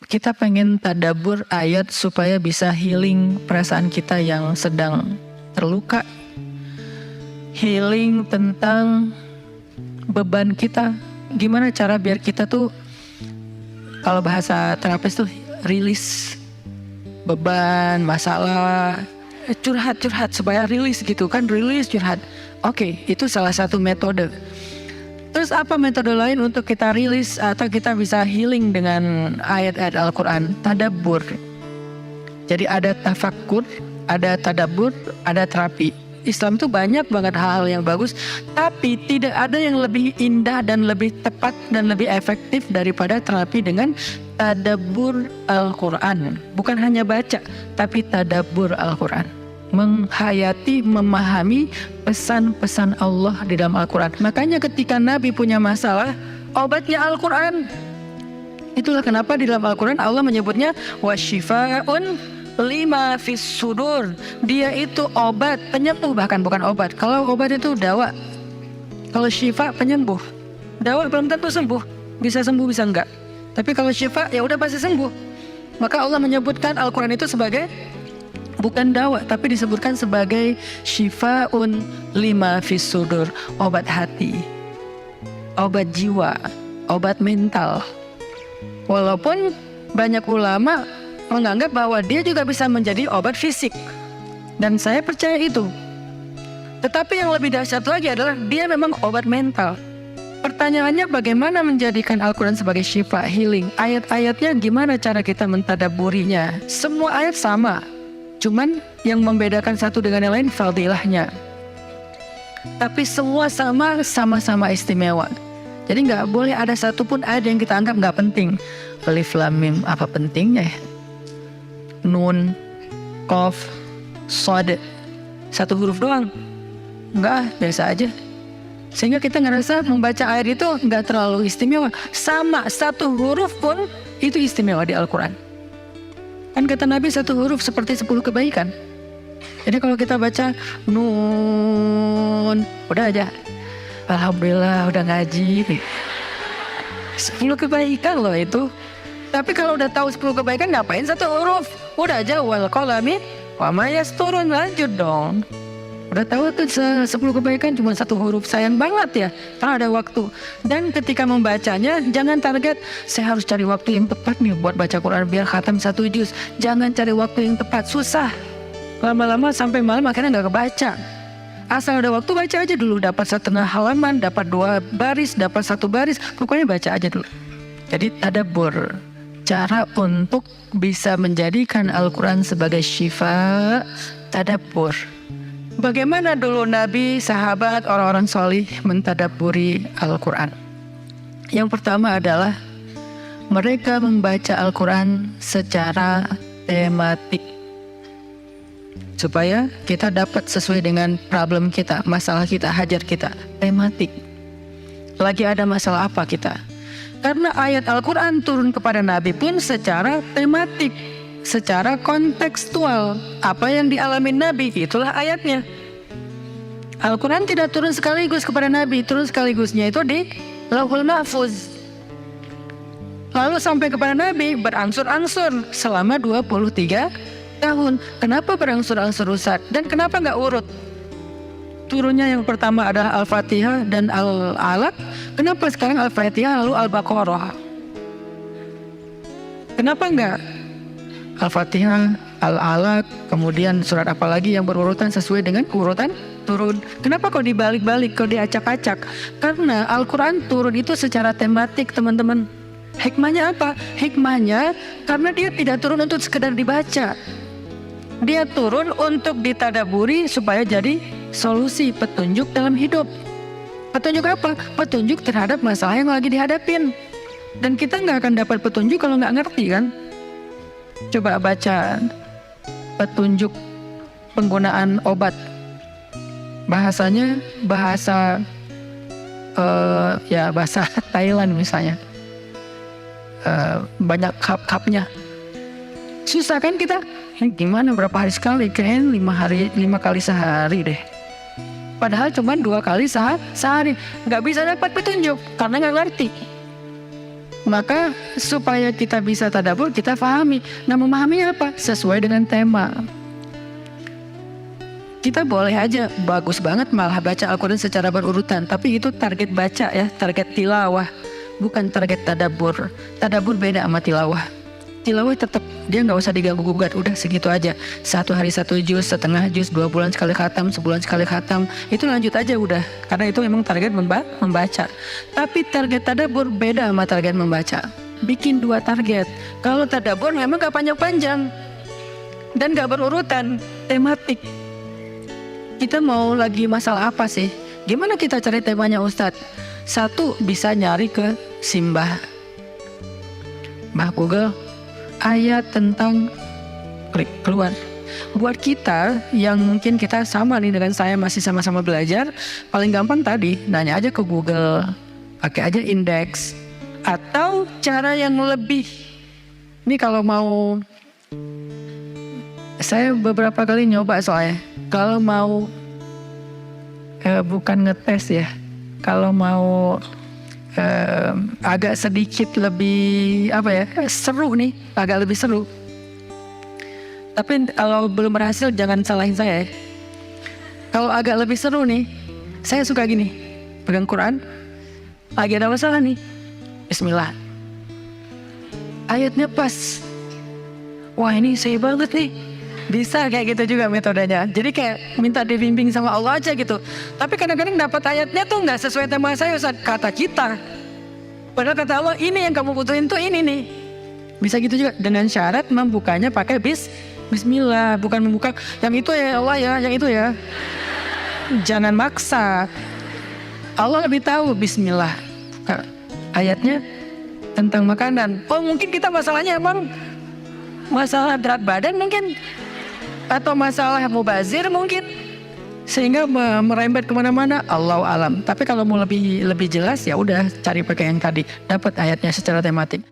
Kita pengen tadabbur ayat supaya bisa healing perasaan kita yang sedang terluka, healing tentang beban kita. Gimana cara biar kita tuh, kalau bahasa terapis tuh, rilis beban, masalah, curhat supaya rilis gitu kan, rilis curhat. Oke, itu salah satu metode. Terus apa metode lain untuk kita rilis atau kita bisa healing dengan ayat-ayat Al-Quran? Tadabbur. Jadi ada tafakkur, ada tadabbur, ada terapi. Islam tuh banyak banget hal-hal yang bagus, tapi tidak ada yang lebih indah dan lebih tepat dan lebih efektif daripada terapi dengan tadabbur Al-Quran. Bukan hanya baca, tapi tadabbur Al-Quran. Menghayati, memahami pesan-pesan Allah di dalam Al-Quran. Makanya ketika Nabi punya masalah, obatnya Al-Quran. Itulah kenapa di dalam Al-Quran Allah menyebutnya wasyifa'un lima fis sudur. Dia itu obat, penyembuh, bahkan bukan obat. Kalau obat itu dawa, kalau syifa penyembuh. Dawa belum tentu sembuh, bisa sembuh bisa enggak. Tapi kalau syifa ya udah pasti sembuh. Maka Allah menyebutkan Al-Quran itu sebagai bukan dawa, tapi disebutkan sebagai syifaun lima fis sudur, obat hati, obat jiwa, obat mental. Walaupun banyak ulama menganggap bahwa dia juga bisa menjadi obat fisik, dan saya percaya itu. Tetapi yang lebih dahsyat lagi adalah dia memang obat mental. Pertanyaannya, bagaimana menjadikan Al-Quran sebagai syifa, healing? Ayat-ayatnya gimana cara kita mentadabburinya? Semua ayat sama, cuman yang membedakan satu dengan yang lain fadilahnya. Tapi semua sama-sama istimewa. Jadi nggak boleh ada satupun ayat yang kita anggap nggak penting. Alif Lam Mim, apa pentingnya ya? Nun, Qaf, Shad, satu huruf doang. Enggak, biasa aja. Sehingga kita ngerasa membaca ayat itu nggak terlalu istimewa. Sama, satu huruf pun itu istimewa di Al-Quran. Kan kata Nabi satu huruf seperti 10 kebaikan. Jadi kalau kita baca Nun, udah aja, alhamdulillah udah ngaji. 10 kebaikan loh itu. Tapi kalau udah tahu 10 kebaikan, ngapain satu huruf? Udah aja wal qalami wa ma yasturun, lanjut dong. Udah tahu tuh 10 kebaikan cuma satu huruf, sayang banget ya karena ada waktu. Dan ketika membacanya jangan target saya harus cari waktu yang tepat nih buat baca Quran biar khatam 1 juz. Jangan cari waktu yang tepat, susah. Lama-lama sampai malam akhirnya nggak kebaca. Asal ada waktu baca aja dulu, dapat setengah halaman, dapat 2 baris, dapat 1 baris, pokoknya baca aja dulu. Jadi tadabbur, cara untuk bisa menjadikan Al-Quran sebagai syifa, tadabbur. Bagaimana dulu Nabi, sahabat, orang-orang solih mentadabburi Al-Quran? Yang pertama adalah mereka membaca Al-Quran secara tematik, supaya kita dapat sesuai dengan problem kita, masalah kita, hajat kita. Tematik. Lagi ada masalah apa kita? Karena ayat Al-Quran turun kepada Nabi pun secara tematik, secara kontekstual. Apa yang dialami Nabi, itulah ayatnya. Al-Quran tidak turun sekaligus kepada Nabi, turun sekaligusnya itu di Lauhul Mahfuz. Lalu sampai kepada Nabi berangsur-angsur selama 23 tahun. Kenapa berangsur-angsur, Ustaz? Dan kenapa nggak urut? Turunnya yang pertama adalah Al-Fatihah dan Al-Alaq. Kenapa sekarang Al-Fatihah lalu Al-Baqarah? Kenapa enggak Al-Fatihah, Al-Alaq, kemudian surat apa lagi yang berurutan sesuai dengan urutan turun? Kenapa kok dibalik-balik, kok diacak-acak? Karena Al-Quran turun itu secara tematik, teman-teman. Hikmahnya apa? Hikmahnya karena dia tidak turun untuk sekedar dibaca. Dia turun untuk ditadaburi supaya jadi solusi, petunjuk dalam hidup. Petunjuk apa? Petunjuk terhadap masalah yang lagi dihadapin. Dan kita nggak akan dapat petunjuk kalau nggak ngerti kan? Coba baca petunjuk penggunaan obat. Bahasanya bahasa bahasa Thailand misalnya. Banyak cup-cupnya. Susah kan kita? Gimana berapa hari sekali? Kayaknya 5 kali sehari deh. Padahal cuma 2 kali sehari. Nggak bisa dapat petunjuk karena nggak ngerti. Maka supaya kita bisa tadabbur, kita pahami. Nah, memahami apa? Sesuai dengan tema. Kita boleh aja bagus banget malah baca Al-Quran secara berurutan, tapi itu target baca ya, target tilawah, bukan target tadabbur. Tadabbur beda sama tilawah. Tilawah tetap dia nggak usah diganggu gugat, udah segitu aja. 1 hari 1 juz, setengah juz, 2 bulan sekali khatam, sebulan sekali khatam, itu lanjut aja udah. Karena itu memang target membaca. Tapi target tadabbur beda sama target membaca. Bikin 2 target. Kalau tadabbur memang nggak panjang-panjang dan nggak berurutan, tematik. Kita mau lagi masalah apa sih? Gimana kita cari temanya Ustadz? 1, bisa nyari ke Simbah Google, ayat tentang klik keluar. Buat kita yang mungkin kita sama nih dengan saya, masih sama-sama belajar, paling gampang tadi nanya aja ke Google, pakai aja indeks. Atau cara yang lebih, ini kalau mau, saya beberapa kali nyoba soalnya, kalau mau bukan ngetes ya, kalau mau agak sedikit lebih seru nih, agak lebih seru. Tapi kalau belum berhasil jangan salahin saya ya. Kalau agak lebih seru nih, saya suka gini, pegang Quran, lagi ada masalah nih, Bismillah, ayatnya pas, wah ini saya banget nih. Bisa kayak gitu juga metodenya. Jadi kayak minta dibimbing sama Allah aja gitu. Tapi kadang-kadang dapat ayatnya tuh nggak sesuai tema saya, Ustaz, kata kita. Padahal kata Allah ini yang kamu butuhin tuh ini nih. Bisa gitu juga dengan syarat membukanya pakai Bismillah, bukan membuka yang itu ya Allah ya, yang itu ya. Jangan maksa. Allah lebih tahu. Bismillah. Ayatnya tentang makanan. Oh mungkin kita masalahnya emang masalah berat badan mungkin, atau masalah mubazir mungkin, sehingga merembet kemana-mana. Allahu alam. Tapi kalau mau lebih jelas ya udah cari pakai yang tadi, dapat ayatnya secara tematik.